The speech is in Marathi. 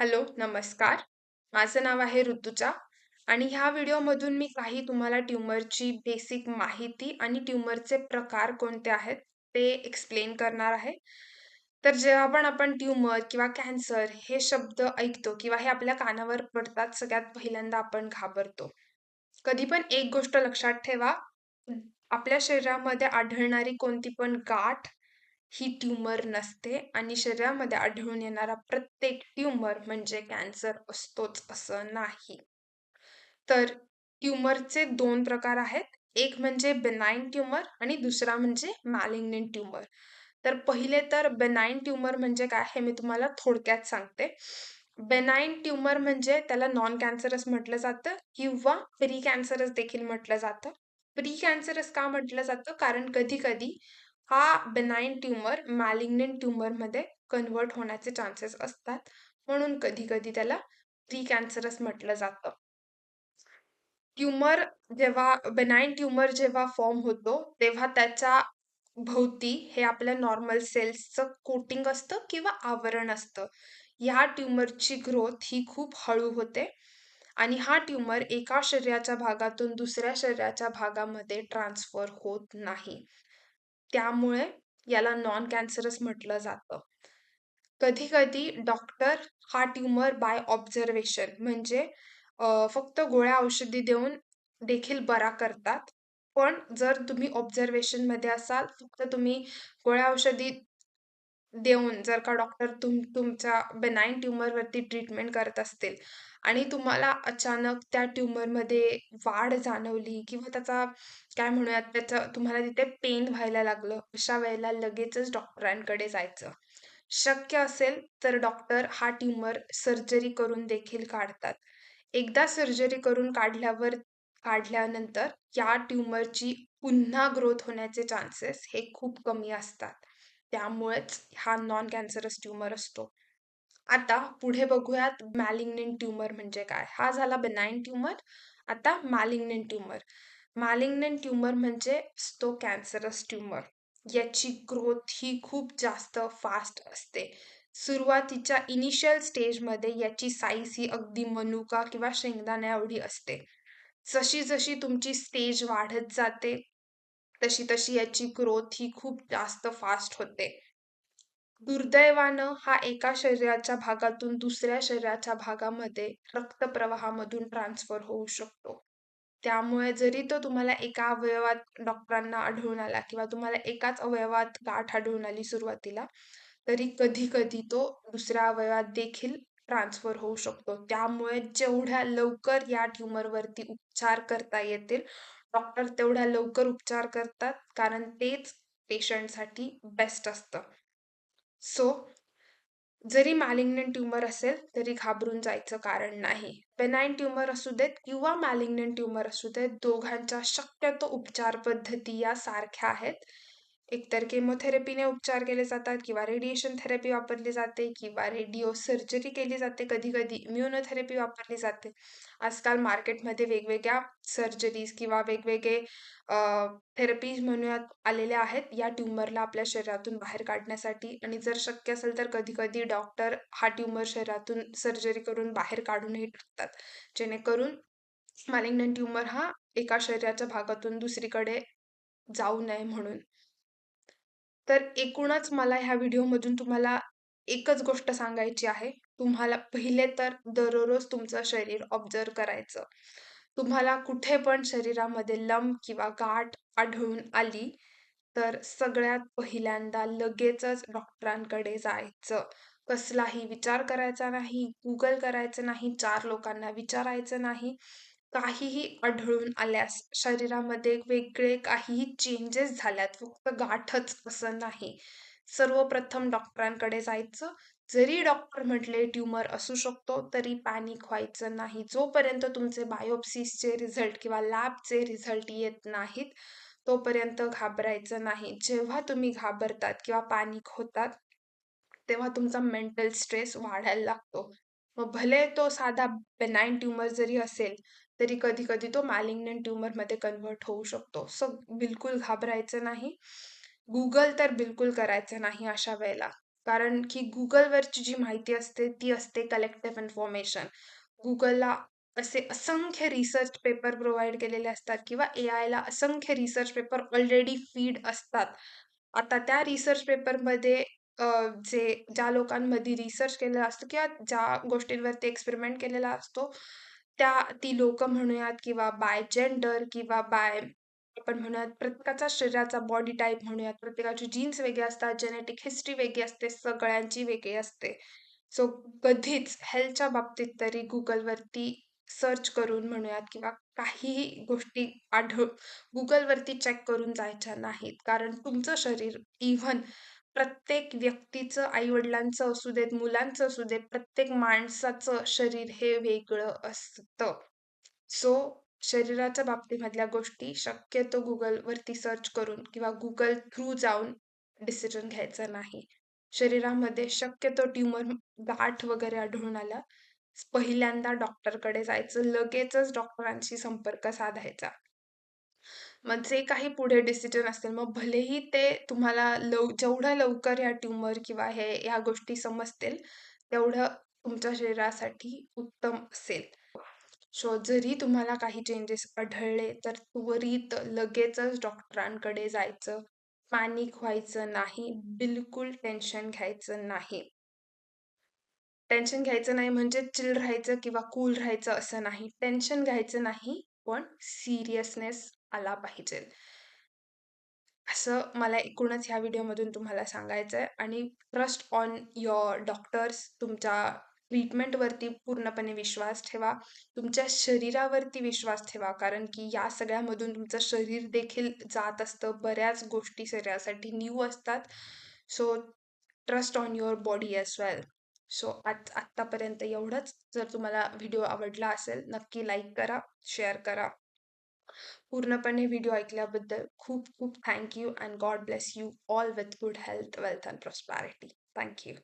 हॅलो, नमस्कार. माझं नाव आहे ऋतुजा आणि ह्या व्हिडिओमधून मी काही तुम्हाला ट्यूमरची बेसिक माहिती आणि ट्यूमरचे प्रकार कोणते आहेत ते एक्सप्लेन करणार आहे. तर जेव्हा पण आपण ट्यूमर किंवा कॅन्सर हे शब्द ऐकतो किंवा हे आपल्या कानावर पडतात, सगळ्यात पहिल्यांदा आपण घाबरतो. कधी पण एक गोष्ट लक्षात ठेवा, आपल्या शरीरामध्ये आढळणारी कोणती पण गाठ ही ट्यूमर नसते आणि शरीरामध्ये आढळून येणारा प्रत्येक ट्यूमर म्हणजे कॅन्सर असतोच असं नाही. तर ट्यूमरचे 2 प्रकार आहेत. एक म्हणजे बेनाइन ट्यूमर आणि दुसरा म्हणजे मॅलिग्नंट ट्यूमर. तर पहिले तर बेनाइन ट्यूमर म्हणजे काय हे मी तुम्हाला थोडक्यात सांगते. बेनाइन ट्यूमर म्हणजे त्याला नॉन कॅन्सरस म्हटलं जातं किंवा प्री कॅन्सरस देखील म्हटलं जातं. प्री कॅन्सरस का म्हटलं जातं? कारण कधी-कधी हा बेनाइन ट्यूमर मॅलिग्नंट ट्यूमरमध्ये कन्व्हर्ट होण्याचे चान्सेस असतात. म्हणून कधी-कधी त्याला प्री कॅन्सरस म्हटलं जातं. ट्यूमर जेव्हा बेनाइन ट्यूमर जेव्हा फॉर्म होतो, तेव्हा त्याच्या भोवती हे आपल्या नॉर्मल सेल्सचं कोटिंग असतं किंवा आवरण असतं. ह्या ट्यूमरची ग्रोथ ही खूप हळू होते आणि हा ट्यूमर एका शरीराच्या भागातून दुसऱ्या शरीराच्या भागामध्ये ट्रान्सफर होत नाही. त्यामुळे याला नॉन कॅन्सरस म्हटलं जातं. कधी-कधी डॉक्टर हा ट्यूमर बाय ऑब्झर्वेशन म्हणजे फक्त गोळ्या औषधी देऊन देखील बरा करतात. पण जर तुम्ही ऑब्झर्वेशनमध्ये असाल, फक्त तुम्ही गोळ्या औषधी देऊन जर का डॉक्टर तुमच्या बेनाइन ट्यूमरवरती ट्रीटमेंट करत असतील आणि तुम्हाला अचानक त्या ट्यूमरमध्ये वाढ जाणवली किंवा त्याचा काय म्हणूयात त्याचं तुम्हाला तिथे पेन व्हायला लागलं, अशा वेळेला लगेचच डॉक्टरांकडे जायचं. शक्य असेल तर डॉक्टर हा ट्यूमर सर्जरी करून देखील काढतात. एकदा सर्जरी करून काढल्यानंतर या ट्यूमरची पुन्हा ग्रोथ होण्याचे चान्सेस हे खूप कमी असतात. त्यामुळेच हा नॉन कॅन्सरस ट्यूमर असतो. आता पुढे बघूयात मॅलिग्नंट ट्यूमर म्हणजे काय? हा झाला बेनाइन ट्यूमर. आता मॅलिग्नंट ट्यूमर. मॅलिग्नंट ट्यूमर म्हणजे असतो कॅन्सरस ट्यूमर. याची ग्रोथ ही खूप जास्त फास्ट असते. सुरुवातीच्या इनिशियल स्टेजमध्ये याची साईज ही अगदी मनुका किंवा शेंगदाण्या एवढी असते. जशी-जशी तुमची स्टेज वाढत जाते, तशी-तशी याची ग्रोथ ही खूप जास्त फास्ट होते. दुर्दैवानं हा एका शरीराच्या भागातून दुसऱ्या शरीराच्या भागामध्ये रक्तप्रवाहामधून ट्रान्सफर होऊ शकतो. त्यामुळे जरी तो तुम्हाला एका अवयवात डॉक्टरांना आढळून आला किंवा तुम्हाला एकाच अवयवात गाठ आढळून आली सुरुवातीला, तरी कधी-कधी तो दुसऱ्या अवयवात देखील ट्रान्सफर होऊ शकतो. त्यामुळे जेवढ्या लवकर या ट्यूमरवरती उपचार करता येतील, डॉक्टर तेवढ्या लवकर उपचार करतात, कारण तेच पेशंटसाठी बेस्ट असतं. सो जरी मॅलिग्नंट ट्यूमर असेल, तरी घाबरून जायचं कारण नाही. बेनाइन ट्यूमर असू देत किंवा मॅलिग्नंट ट्यूमर असू देत, दोघांच्या शक्यतो उपचार पद्धती या सारख्या आहेत. एकतर केमोथेरपीने उपचार केले जातात किंवा रेडिएशन थेरपी वापरली जाते किंवा रेडिओ सर्जरी केली जाते. कधी-कधी इम्युनोथेरपी वापरली जाते. आजकाल मार्केटमध्ये वेगवेगळ्या सर्जरीज किंवा वेगवेगळे थेरपीज म्हणूयात आलेल्या आहेत, या ट्यूमरला आपल्या शरीरातून बाहेर काढण्यासाठी आणि जर शक्य असेल तर कधी-कधी डॉक्टर हा ट्यूमर शरीरातून सर्जरी करून बाहेर काढूनही टाकतात. जेणेकरून मॅलिग्नंट ट्यूमर हा एका शरीराच्या भागातून दुसरीकडे जाऊ नये म्हणून. तर एकूणच मला ह्या व्हिडिओमधून तुम्हाला एकच गोष्ट सांगायची आहे. तुम्हाला पहिले तर दररोज तुमचं शरीर ऑब्झर्व्ह करायचं. तुम्हाला कुठे पण शरीरामध्ये लंप किंवा गाठ आढळून आली, तर सगळ्यात पहिल्यांदा लगेचच डॉक्टरांकडे जायचं. कसलाही विचार करायचा नाही, Google करायचं नाही, 4 लोकांना विचारायचं नाही. काहीही आढळून आल्यास शरीरामध्ये वेगळे काहीही चेंजेस झाल्यात, फक्त गाठच असं नाही. सर्वप्रथम डॉक्टरांकडे जायचं. जरी डॉक्टर म्हटले ट्यूमर असू शकतो, तरी पॅनिक व्हायचं नाही. जोपर्यंत तुमचे बायोप्सीजचे रिझल्ट किंवा लॅबचे रिझल्ट येत नाहीत, तोपर्यंत घाबरायचं नाही. जेव्हा तुम्ही घाबरतात किंवा पॅनिक होतात, तेव्हा तुमचा मेंटल स्ट्रेस वाढायला लागतो. मग भले तो साधा बेनाइन ट्यूमर जरी असेल, तरी कधी-कधी तो मॅलिग्नंट ट्यूमरमध्ये कन्व्हर्ट होऊ शकतो. सो बिलकुल घाबरायचं नाही. Google तर बिलकुल करायचं नाही अशा वेळेला. कारण की Googleवरची जी माहिती असते, ती असते कलेक्टिव्ह इन्फॉर्मेशन. Googleला असे असंख्य रिसर्च पेपर प्रोव्हाईड केलेले असतात किंवा एआयला असंख्य रिसर्च पेपर ऑलरेडी फीड असतात. आता त्या रिसर्च पेपरमध्ये ज्या लोकांमध्ये रिसर्च केलेला असतो किंवा ज्या गोष्टींवरती एक्सपेरिमेंट केलेला असतो, ती लोकं म्हणूयात किंवा बाय जेंडर किंवा बाय आपण म्हणूयात प्रत्येकाचा शरीराचा बॉडी टाइप म्हणूयात, प्रत्येकाचे जीन्स वेगळे असतात, जेनेटिक हिस्ट्री वेगळी असते, सगळ्यांची वेगळी असते. सो कधीच हेल्थच्या बाबतीत तरी Googleवरती सर्च करून म्हणूयात किंवा काहीही गोष्टी Googleवरती चेक करून जायच्या नाहीत. कारण तुमचं शरीर इव्हन प्रत्येक व्यक्तीचं, आई-वडिलांचं असू देत, मुलांचं असू देत, प्रत्येक माणसाचं शरीर हे वेगळं असतं. सो शरीराच्या बाबतीमधल्या गोष्टी शक्यतो Googleवरती सर्च करून किंवा Google थ्रू जाऊन डिसिजन घ्यायचा नाही. शरीरामध्ये शक्यतो ट्यूमर, गाठ वगैरे आढळून आल्या, पहिल्यांदा डॉक्टरकडे जायचं, लगेचच डॉक्टरांशी संपर्क साधायचा. मग जे काही पुढे डिसिजन असतील, मग भलेही ते तुम्हाला जेवढं लवकर या ट्यूमर किंवा ह्या गोष्टी समजतील, तेवढं तुमच्या शरीरासाठी उत्तम असेल. सो जरी तुम्हाला काही चेंजेस आढळले, तर त्वरित लगेचच डॉक्टरांकडे जायचं. पॅनिक व्हायचं नाही. बिलकुल टेन्शन घ्यायचं नाही. टेन्शन घ्यायचं नाही म्हणजे चिल राहायचं किंवा कूल राहायचं असं नाही. टेन्शन घ्यायचं नाही, पण सीरियसनेस आला पाहिजे. असं मला एकूणच ह्या व्हिडिओमधून तुम्हाला सांगायचं आहे आणि ट्रस्ट ऑन युअर डॉक्टर्स. तुमच्या ट्रीटमेंटवरती पूर्णपणे विश्वास ठेवा. तुमच्या शरीरावरती विश्वास ठेवा. कारण की या सगळ्यामधून तुमचं शरीर देखील जात असतं. बऱ्याच गोष्टी शरीरासाठी न्यू असतात. So trust on your body as well. So आत्तापर्यंत एवढंच. जर तुम्हाला व्हिडिओ आवडला असेल, नक्की लाईक करा, शेअर करा. पूर्णपणे व्हिडिओ ऐकल्याबद्दल खूप खूप thank you and God bless you all with good health, wealth and prosperity. Thank you.